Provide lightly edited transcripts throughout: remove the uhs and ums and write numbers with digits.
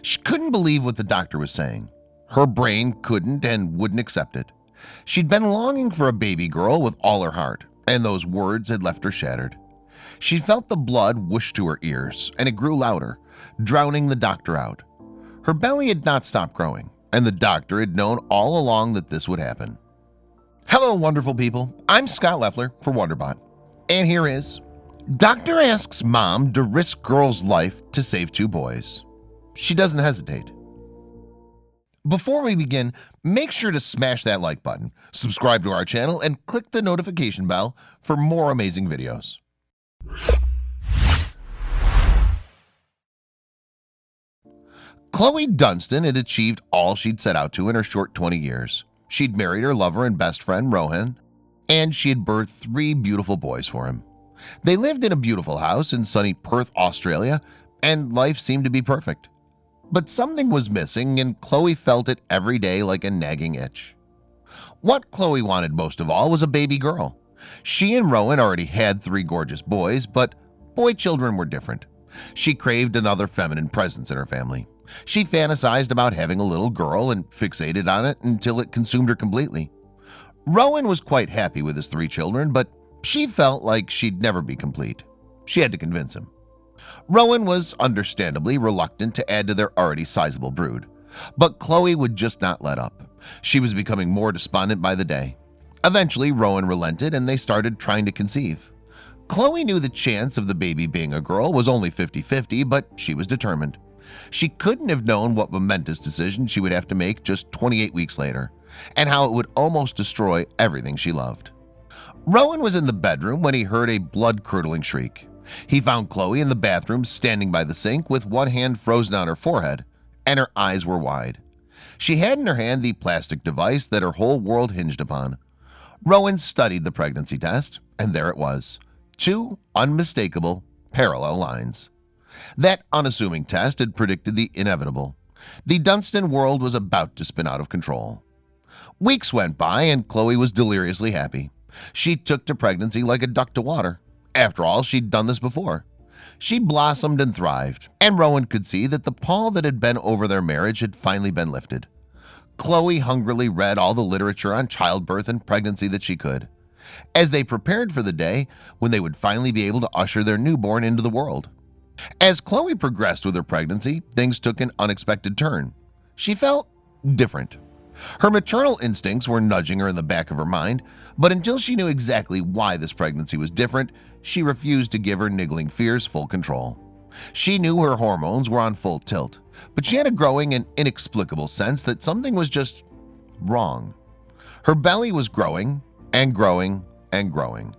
She couldn't believe what the doctor was saying. Her brain couldn't and wouldn't accept it. She'd been longing for a baby girl with all her heart, and those words had left her shattered. She felt the blood whoosh to her ears, and it grew louder, drowning the doctor out. Her belly had not stopped growing, and the doctor had known all along that this would happen. Hello, wonderful people. I'm Scott Leffler for Wonderbot, and here is Doctor asks mom to risk girl's life to save two boys. She doesn't hesitate. Before we begin, make sure to smash that like button, subscribe to our channel, and click the notification bell for more amazing videos. Chloe Dunstan had achieved all she'd set out to in her short 20 years. She'd married her lover and best friend, Rohan, and she had birthed 3 beautiful boys for him. They lived in a beautiful house in sunny Perth, Australia, and life seemed to be perfect. But something was missing, and Chloe felt it every day like a nagging itch. What Chloe wanted most of all was a baby girl. She and Rohan already had 3 gorgeous boys, but boy children were different. She craved another feminine presence in her family. She fantasized about having a little girl and fixated on it until it consumed her completely. Rohan was quite happy with his 3 children, but she felt like she'd never be complete. She had to convince him. Rohan was understandably reluctant to add to their already sizable brood, but Chloe would just not let up. She was becoming more despondent by the day. Eventually, Rohan relented and they started trying to conceive. Chloe knew the chance of the baby being a girl was only 50-50, but she was determined. She couldn't have known what momentous decision she would have to make just 28 weeks later, and how it would almost destroy everything she loved. Rohan was in the bedroom when he heard a blood-curdling shriek. He found Chloe in the bathroom standing by the sink with one hand frozen on her forehead, and her eyes were wide. She had in her hand the plastic device that her whole world hinged upon. Rohan studied the pregnancy test, and there it was. 2 unmistakable parallel lines. That unassuming test had predicted the inevitable. The Dunstan world was about to spin out of control. Weeks went by and Chloe was deliriously happy. She took to pregnancy like a duck to water. After all, she'd done this before. She blossomed and thrived, and Rohan could see that the pall that had been over their marriage had finally been lifted. Chloe hungrily read all the literature on childbirth and pregnancy that she could, as they prepared for the day when they would finally be able to usher their newborn into the world. As Chloe progressed with her pregnancy, things took an unexpected turn. She felt different. Her maternal instincts were nudging her in the back of her mind, but until she knew exactly why this pregnancy was different, she refused to give her niggling fears full control. She knew her hormones were on full tilt, but she had a growing and inexplicable sense that something was just wrong. Her belly was growing and growing and growing.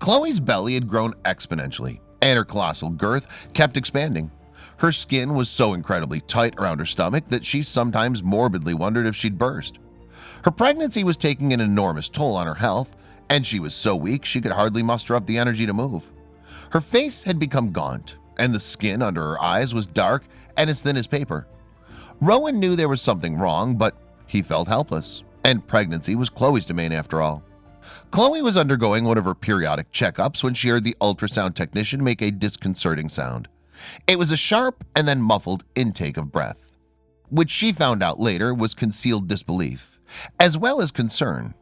Chloe's belly had grown exponentially, and her colossal girth kept expanding. Her skin was so incredibly tight around her stomach that she sometimes morbidly wondered if she'd burst. Her pregnancy was taking an enormous toll on her health, and she was so weak she could hardly muster up the energy to move. Her face had become gaunt, and the skin under her eyes was dark and as thin as paper. Rohan knew there was something wrong, but he felt helpless, and pregnancy was Chloe's domain after all. Chloe was undergoing one of her periodic checkups when she heard the ultrasound technician make a disconcerting sound. It was a sharp and then muffled intake of breath, which she found out later was concealed disbelief, as well as concern.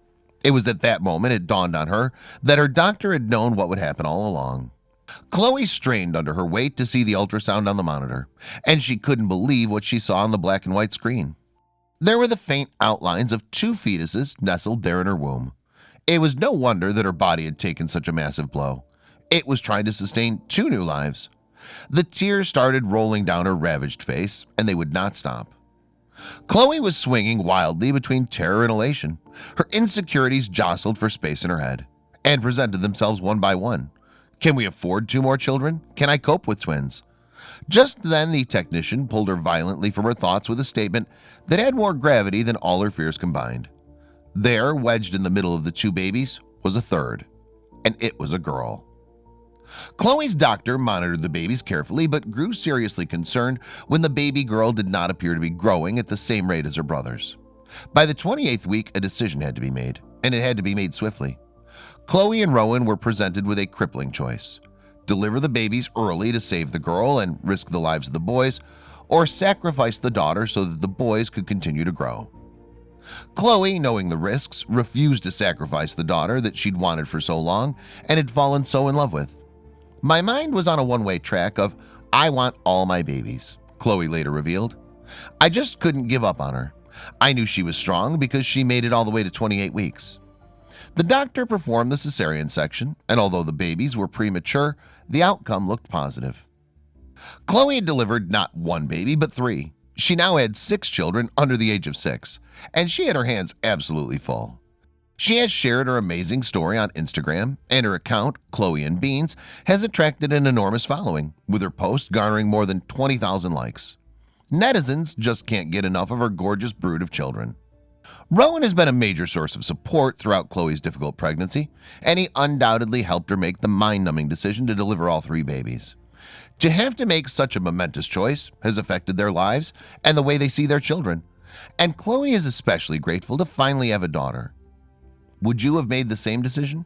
It was at that moment it dawned on her that her doctor had known what would happen all along. Chloe strained under her weight to see the ultrasound on the monitor, and she couldn't believe what she saw on the black and white screen. There were the faint outlines of 2 fetuses nestled there in her womb. It was no wonder that her body had taken such a massive blow. It was trying to sustain 2 new lives. The tears started rolling down her ravaged face, and they would not stop. Chloe was swinging wildly between terror and elation. Her insecurities jostled for space in her head and presented themselves one by one. Can we afford 2 more children? Can I cope with twins? Just then the technician pulled her violently from her thoughts with a statement that had more gravity than all her fears combined. There, wedged in the middle of the 2 babies, was a third, and it was a girl. Chloe's doctor monitored the babies carefully but grew seriously concerned when the baby girl did not appear to be growing at the same rate as her brothers. By the 28th week, a decision had to be made, and it had to be made swiftly. Chloe and Rohan were presented with a crippling choice: deliver the babies early to save the girl and risk the lives of the boys, or sacrifice the daughter so that the boys could continue to grow. Chloe, knowing the risks, refused to sacrifice the daughter that she'd wanted for so long and had fallen so in love with. "My mind was on a one-way track of, I want all my babies," Chloe later revealed. "I just couldn't give up on her. I knew she was strong because she made it all the way to 28 weeks. The doctor performed the cesarean section, and although the babies were premature, the outcome looked positive." Chloe had delivered not one baby, but 3. She now had 6 children under the age of 6, and she had her hands absolutely full. She has shared her amazing story on Instagram, and her account, Chloe and Beans, has attracted an enormous following, with her post garnering more than 20,000 likes. Netizens just can't get enough of her gorgeous brood of children. Rohan has been a major source of support throughout Chloe's difficult pregnancy, and he undoubtedly helped her make the mind-numbing decision to deliver all 3 babies. To have to make such a momentous choice has affected their lives and the way they see their children, and Chloe is especially grateful to finally have a daughter. Would you have made the same decision?